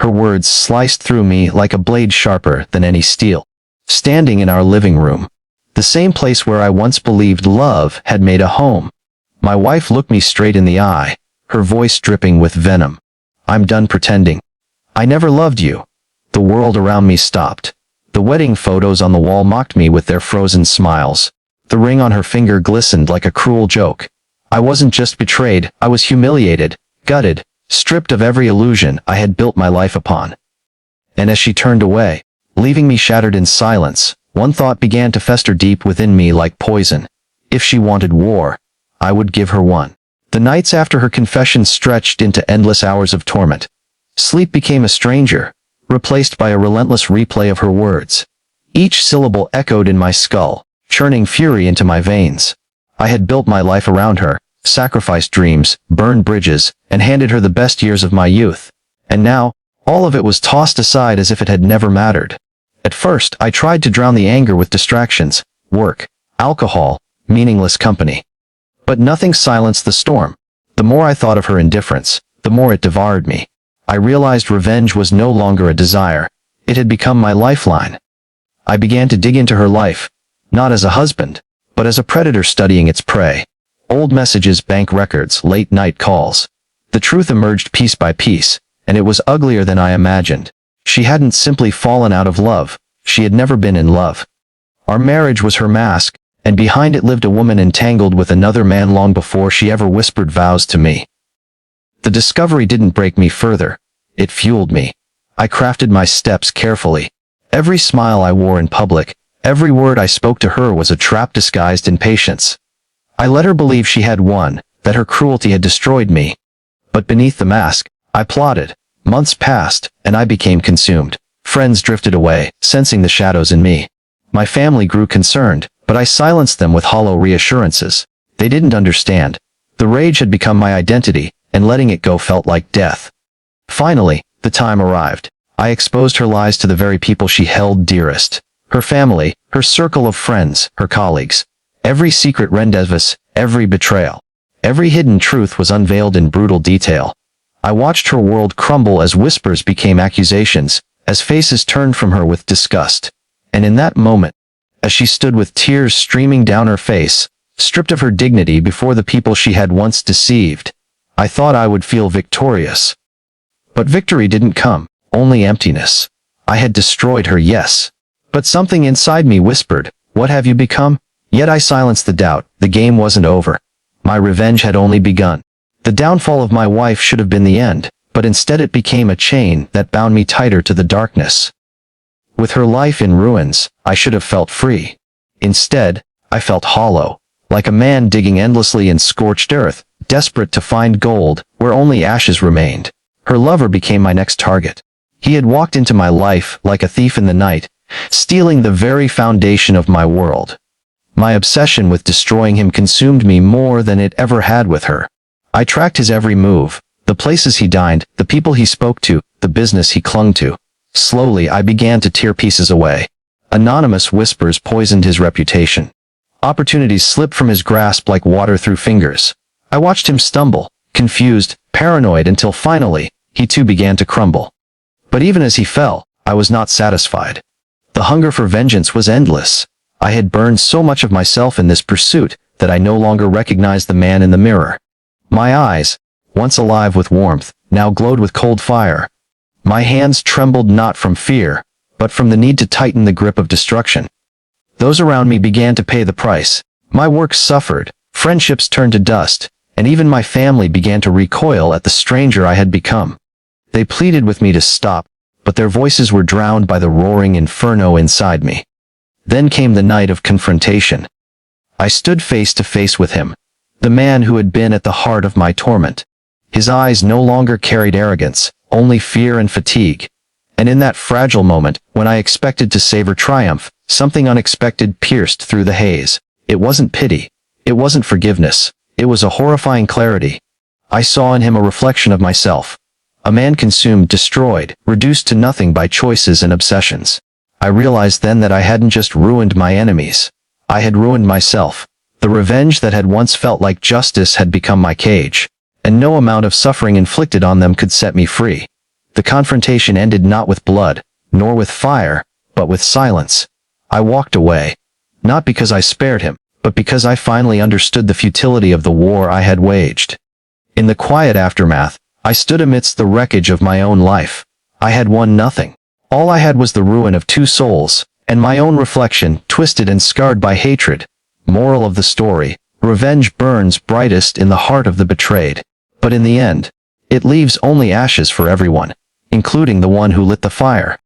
her words sliced through me like a blade sharper than any steel. Standing in our living room, the same place where I once believed love had made a home, my wife looked me straight in the eye, her voice dripping with venom. "I'm done pretending. I never loved you." The world around me stopped. The wedding photos on the wall mocked me with their frozen smiles. The ring on her finger glistened like a cruel joke. I wasn't just betrayed, I was humiliated, gutted, stripped of every illusion I had built my life upon. And as she turned away, leaving me shattered in silence, one thought began to fester deep within me like poison. If she wanted war, I would give her one. The nights after her confession stretched into endless hours of torment. Sleep became a stranger, replaced by a relentless replay of her words. Each syllable echoed in my skull, churning fury into my veins. I had built my life around her, sacrificed dreams, burned bridges, and handed her the best years of my youth. And now, all of it was tossed aside as if it had never mattered. At first, I tried to drown the anger with distractions, work, alcohol, meaningless company. But nothing silenced the storm. The more I thought of her indifference, the more it devoured me. I realized revenge was no longer a desire. It had become my lifeline. I began to dig into her life, not as a husband, but as a predator studying its prey. Old messages, bank records, late-night calls. The truth emerged piece by piece, and it was uglier than I imagined. She hadn't simply fallen out of love. She had never been in love. Our marriage was her mask, and behind it lived a woman entangled with another man long before she ever whispered vows to me. The discovery didn't break me further. It fueled me. I crafted my steps carefully. Every smile I wore in public, every word I spoke to her was a trap disguised in patience. I let her believe she had won, that her cruelty had destroyed me. But beneath the mask, I plotted. Months passed, and I became consumed. Friends drifted away, sensing the shadows in me. My family grew concerned, but I silenced them with hollow reassurances. They didn't understand. The rage had become my identity, and letting it go felt like death. Finally, the time arrived. I exposed her lies to the very people she held dearest. Her family, her circle of friends, her colleagues. Every secret rendezvous, every betrayal. Every hidden truth was unveiled in brutal detail. I watched her world crumble as whispers became accusations, as faces turned from her with disgust. And in that moment, as she stood with tears streaming down her face, stripped of her dignity before the people she had once deceived, I thought I would feel victorious. But victory didn't come, only emptiness. I had destroyed her, yes. But something inside me whispered, "What have you become?" Yet I silenced the doubt. The game wasn't over. My revenge had only begun. The downfall of my wife should have been the end, but instead it became a chain that bound me tighter to the darkness. With her life in ruins, I should have felt free. Instead, I felt hollow, like a man digging endlessly in scorched earth, desperate to find gold where only ashes remained. Her lover became my next target. He had walked into my life like a thief in the night, stealing the very foundation of my world. My obsession with destroying him consumed me more than it ever had with her. I tracked his every move, the places he dined, the people he spoke to, the business he clung to. Slowly, I began to tear pieces away. Anonymous whispers poisoned his reputation. Opportunities slipped from his grasp like water through fingers. I watched him stumble, confused, paranoid, until finally, he too began to crumble. But even as he fell, I was not satisfied. The hunger for vengeance was endless. I had burned so much of myself in this pursuit that I no longer recognized the man in the mirror. My eyes, once alive with warmth, now glowed with cold fire. My hands trembled not from fear, but from the need to tighten the grip of destruction. Those around me began to pay the price. My work suffered, friendships turned to dust, and even my family began to recoil at the stranger I had become. They pleaded with me to stop, but their voices were drowned by the roaring inferno inside me. Then came the night of confrontation. I stood face to face with him, the man who had been at the heart of my torment. His eyes no longer carried arrogance, only fear and fatigue. And in that fragile moment, when I expected to savor triumph, something unexpected pierced through the haze. It wasn't pity. It wasn't forgiveness. It was a horrifying clarity. I saw in him a reflection of myself. A man consumed, destroyed, reduced to nothing by choices and obsessions. I realized then that I hadn't just ruined my enemies. I had ruined myself. The revenge that had once felt like justice had become my cage, and no amount of suffering inflicted on them could set me free. The confrontation ended not with blood, nor with fire, but with silence. I walked away. Not because I spared him, but because I finally understood the futility of the war I had waged. In the quiet aftermath, I stood amidst the wreckage of my own life. I had won nothing. All I had was the ruin of two souls, and my own reflection, twisted and scarred by hatred. Moral of the story: revenge burns brightest in the heart of the betrayed. But in the end, it leaves only ashes for everyone, including the one who lit the fire.